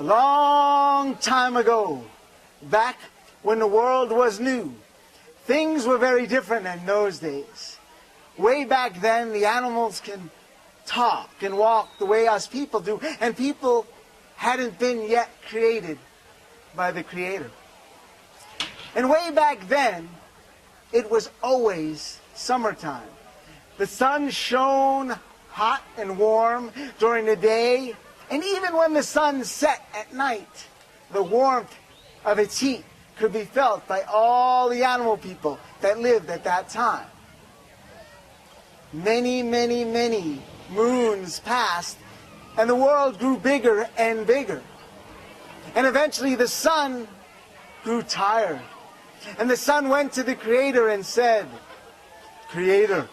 A long time ago, back when the world was new, things were very different in those days. Way back then, the animals can talk and walk the way us people do, and people hadn't been yet created by the Creator. And way back then, it was always summertime. The sun shone hot and warm during the day, and even when the sun set at night, the warmth of its heat could be felt by all the animal people that lived at that time. Many, many, many moons passed, and the world grew bigger and bigger. And eventually the sun grew tired. And the sun went to the Creator and said, "Creator,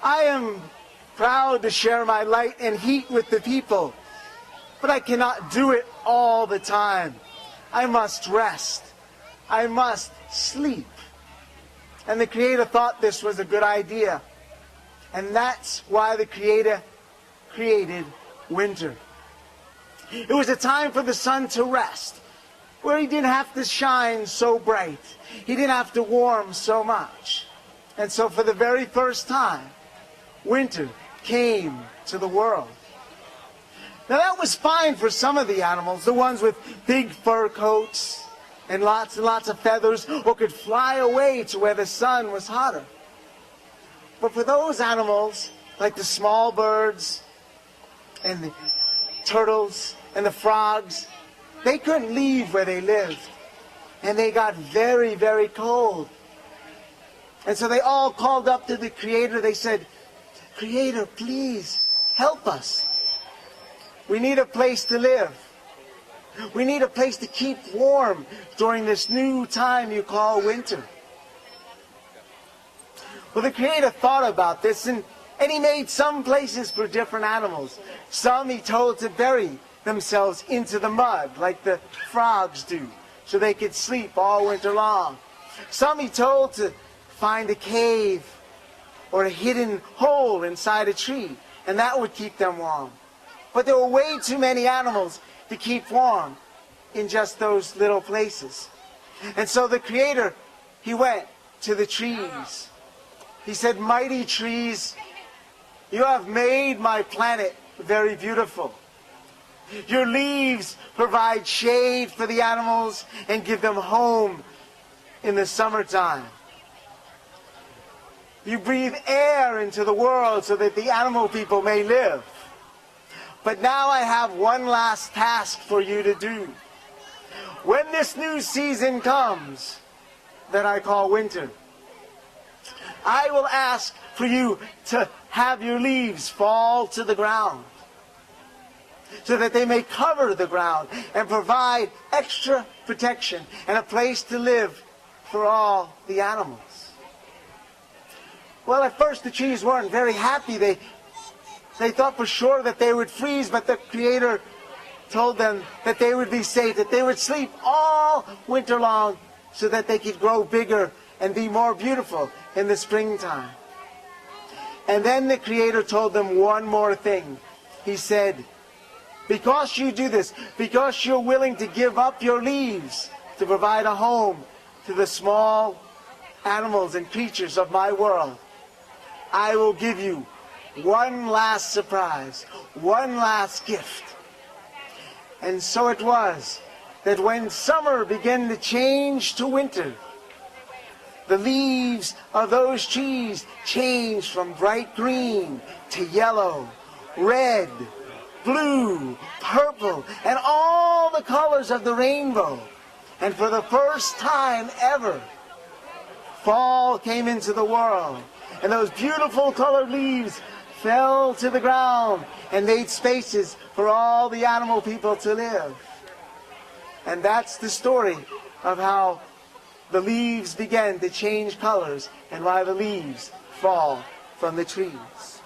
I am proud to share my light and heat with the people, but I cannot do it all the time. I must rest. I must sleep." And the Creator thought this was a good idea. And that's why the Creator created winter. It was a time for the sun to rest, where he didn't have to shine so bright. He didn't have to warm so much. And so for the very first time, winter came to the world. Now that was fine for some of the animals, the ones with big fur coats and lots of feathers, or could fly away to where the sun was hotter. But for those animals, like the small birds and the turtles and the frogs, they couldn't leave where they lived. And they got very, very cold. And so they all called up to the Creator. They said, "Creator, please help us. We need a place to live. We need a place to keep warm during this new time you call winter." Well, the Creator thought about this, and he made some places for different animals. Some he told to bury themselves into the mud, like the frogs do, so they could sleep all winter long. Some he told to find a cave or a hidden hole inside a tree, and that would keep them warm. But there were way too many animals to keep warm in just those little places. And so the Creator, he went to the trees. He said, "Mighty trees, you have made my planet very beautiful. Your leaves provide shade for the animals and give them home in the summertime. You breathe air into the world so that the animal people may live. But now I have one last task for you to do. When this new season comes, that I call winter, I will ask for you to have your leaves fall to the ground, so that they may cover the ground and provide extra protection and a place to live for all the animals." Well, at first the trees weren't very happy. They thought for sure that they would freeze, but the Creator told them that they would be safe, that they would sleep all winter long so that they could grow bigger and be more beautiful in the springtime. And then the Creator told them one more thing. He said, "Because you do this, because you're willing to give up your leaves to provide a home to the small animals and creatures of my world, I will give you one last surprise, one last gift." And so it was that when summer began to change to winter, the leaves of those trees changed from bright green to yellow, red, blue, purple, and all the colors of the rainbow. And for the first time ever, fall came into the world. And those beautiful colored leaves fell to the ground and made spaces for all the animal people to live. And that's the story of how the leaves began to change colors and why the leaves fall from the trees.